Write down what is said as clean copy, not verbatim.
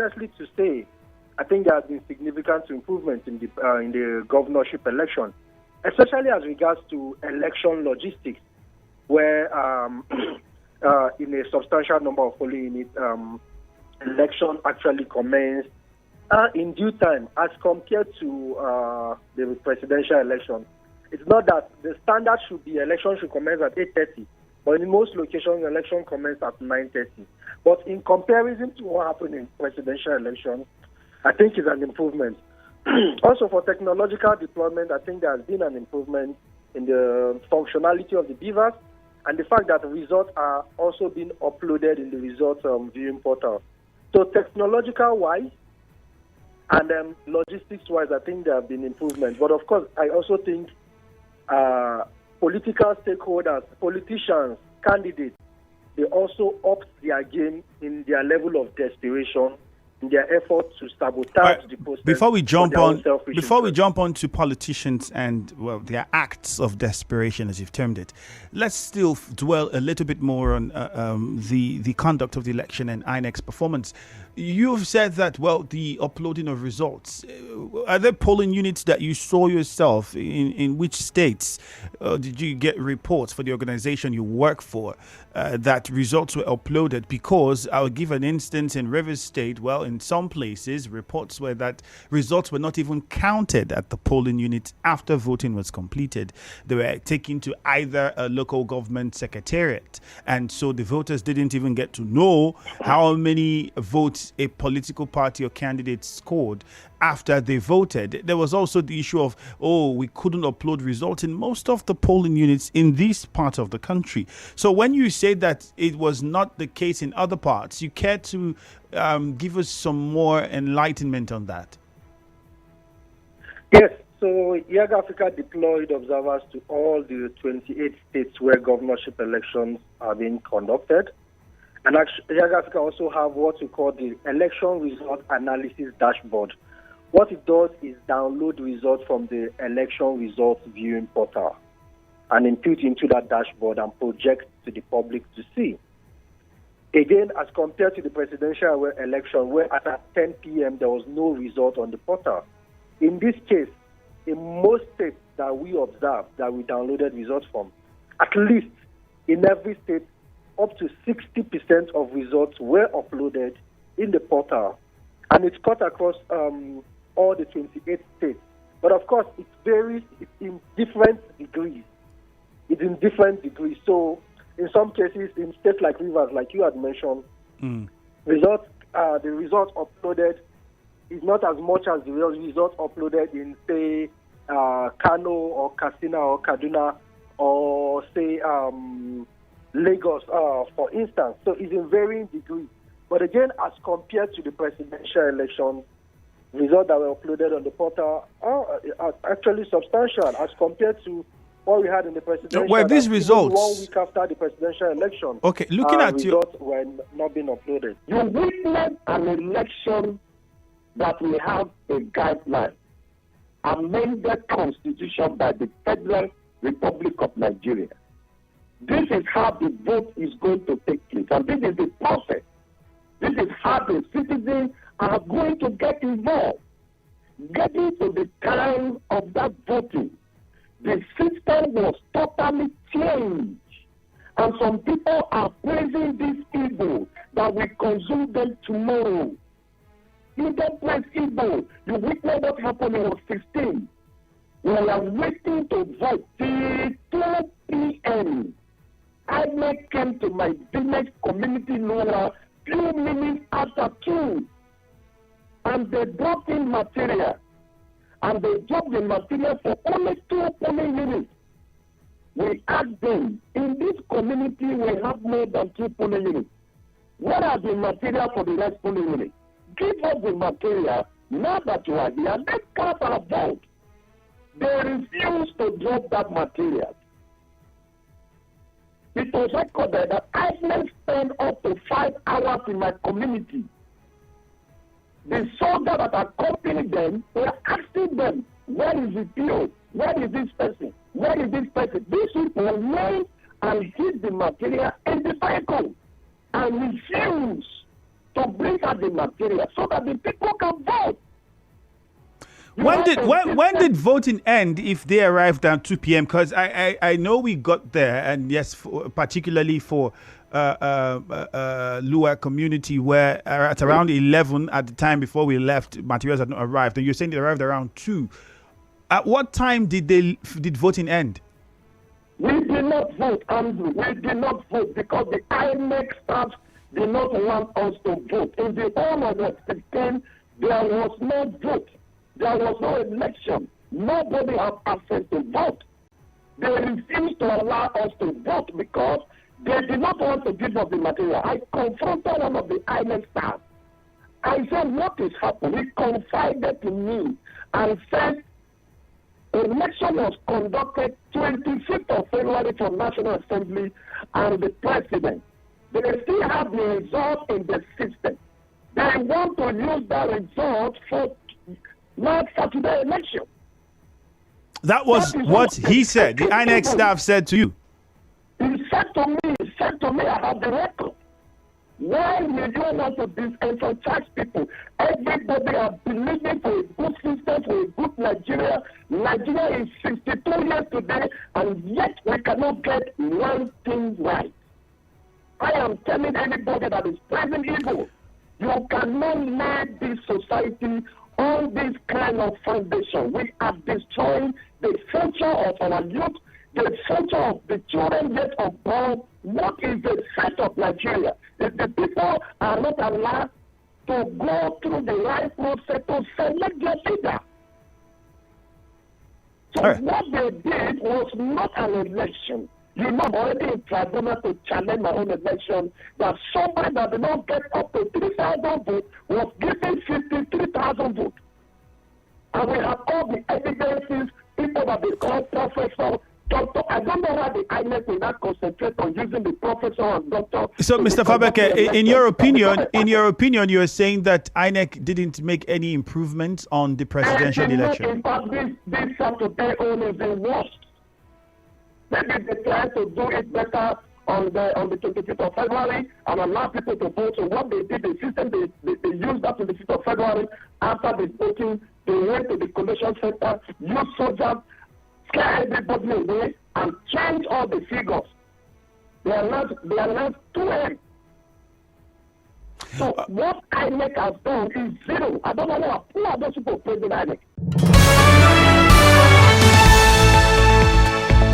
honestly to say, I think there has been significant improvement in the governorship election, especially as regards to election logistics, where in a substantial number of polling units, election actually commenced in due time as compared to the presidential election. It's not that the standard should be election should commence at 8:30, but in most locations, election commenced at 9:30. But in comparison to what happened in presidential elections, I think it's an improvement. Also, for technological deployment, I think there has been an improvement in the functionality of the BVAs and the fact that the results are also being uploaded in the results viewing portal. So technological-wise and logistics-wise, I think there have been improvements. But of course, I also think political stakeholders, politicians, candidates, they also upped their game in their level of desperation in their effort to sabotage the process. Before we jump on to politicians and their acts of desperation, as you've termed it, let's still dwell a little bit more on the conduct of the election and INEC's performance. You've said that, the uploading of results. Are there polling units that you saw yourself? In which states did you get reports for the organization you work for that results were uploaded? Because I'll give an instance in Rivers State. Well, in some places, reports were that results were not even counted at the polling unit after voting was completed. They were taken to either a local government secretariat. And so the voters didn't even get to know how many votes a political party or candidate scored after they voted. There was also the issue of, we couldn't upload results in most of the polling units in this part of the country. So when you say that it was not the case in other parts, you care to give us some more enlightenment on that? Yes. So YIAGA Africa deployed observers to all the 28 states where governorship elections are being conducted. And YIAGA Africa also have what we call the Election Result Analysis Dashboard. What it does is download results from the Election Results Viewing Portal and input into that dashboard and project to the public to see. Again, as compared to the presidential election, where at 10 p.m. there was no result on the portal. In this case, in most states that we observed, that we downloaded results from, at least in every state, up to 60% of results were uploaded in the portal. And it's cut across all the 28 states. But of course, it varies in different degrees. So in some cases, in states like Rivers, like you had mentioned, the results uploaded is not as much as the results uploaded in, say, Kano or Katsina or Kaduna or, say, Lagos, for instance. So it's in varying degrees. But again, as compared to the presidential election, results that were uploaded on the portal are actually substantial as compared to what we had in the presidential. Well, these results 1 week after the presidential election. Okay, looking at results were not being uploaded. You witness an election that will have a guideline, amended constitution by the Federal Republic of Nigeria. This is how the vote is going to take place, and this is the process. This is how the citizens are going to get involved. Getting to the time of that voting, the system was totally changed. And some people are praising this evil that will consume them tomorrow. You don't praise evil. You witness what happened when I was 16. We are waiting to vote till 2 p.m. INEC came to my village community Lola few minutes after 2. And they brought in material. And they dropped the material for only 2 polling units. We asked them, in this community we have more than 2 polling units. What are the material for the next polling unit? Give us the material now that you are here. Let's cast our vote. They refused to drop that material. It was recorded that I may spend up to 5 hours in my community. The soldiers that accompanied them were asking them, where is the PO? Where is this person? Where is this person? These people went and hid the material in the vehicle and refused to bring out the material so that the people can vote. When did voting end if they arrived at 2 p.m.? Because I know we got there, and yes, particularly for Lua community, where at around 11 at the time before we left, materials had not arrived. And you're saying they arrived around 2. At what time did voting end? We did not vote, Andrew. We did not vote because the INEC staff did not want us to vote. In the whole of the 16, there was no vote. There was no election. Nobody had access to vote. They refused to allow us to vote because they did not want to give us the material. I confronted one of the INEC staff. I said, what is happening? He confided to me and said, election was conducted 25th of February for National Assembly and the president. They still have the result in the system. They want to use that result for not Saturday election. That was what he said. The INEC staff said to you. He said to me, I have the record. Why will you want to disenfranchise people? Everybody are believing for a good system, for a good Nigeria. Nigeria is 62 years today, and yet we cannot get one thing right. I am telling anybody that is present evil, you cannot lead this society on this kind of foundation. We are destroying the future of our youth, the future of the children yet unborn. What is the fate of Nigeria? If the people are not allowed to go through the right process to select their leader. So what they did was not an election. You know, I'm already in tribunal to challenge my own election that somebody that did not get up to 3,000 votes was given 53,000 votes. And we have all the evidences, people that they call professor, doctor. I don't know why the INEC will not concentrate on using the professor and doctor. So, Mr. Fabeke, in your opinion, you are saying that INEC didn't make any improvements on the presidential election. In fact, this Saturday only is the worst. Maybe they try to do it better on the 25th of February and allow people to vote. So what they did, the system they used that on the 5th of February. After the voting, they went to the collation center, used soldiers, scare everybody away, and change all the figures. They are not 2M. So what INEC has done is zero. I don't know who are those people praising INEC.